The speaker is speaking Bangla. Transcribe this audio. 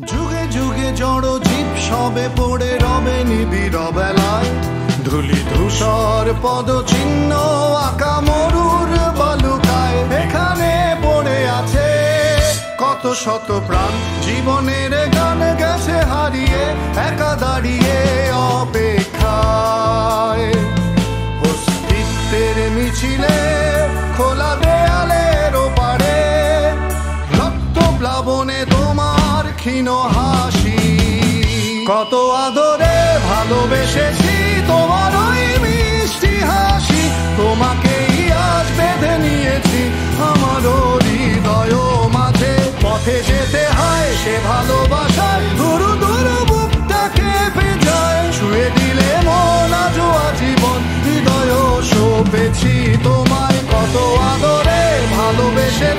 যুগে যুগে জড় জীব সবে পড়ে রবে নিবিড় বেলায়, ধুলি ধূসর পদচিহ্ন আঁকা মরুর বালুকায়। এখানে পড়ে আছে কত শত প্রাণ, জীবনের গান গেছে হারিয়ে, একা দাঁড়িয়ে অপেক্ষায়। অস্তিত্বের মিছিলে খোলা দেয়ালের ওপারে, রক্ত প্লাবনে তোমার ক্ষীণ হাসি। কত আদরে ভালোবেসেছি তোমার ওই মিষ্টি হাসি, তোমাকেই আজ বেঁধে নিয়েছি আমার হৃদয় মাঝে। পথে যেতে হয় সে ভালোবাসায়, ধরু ধরু বুকটাকে ভেজায়। ছুঁয়ে দিলে মন আজও আজীবন, হৃদয় সঁপেছি তোমায়। কত আদরে ভালোবেসে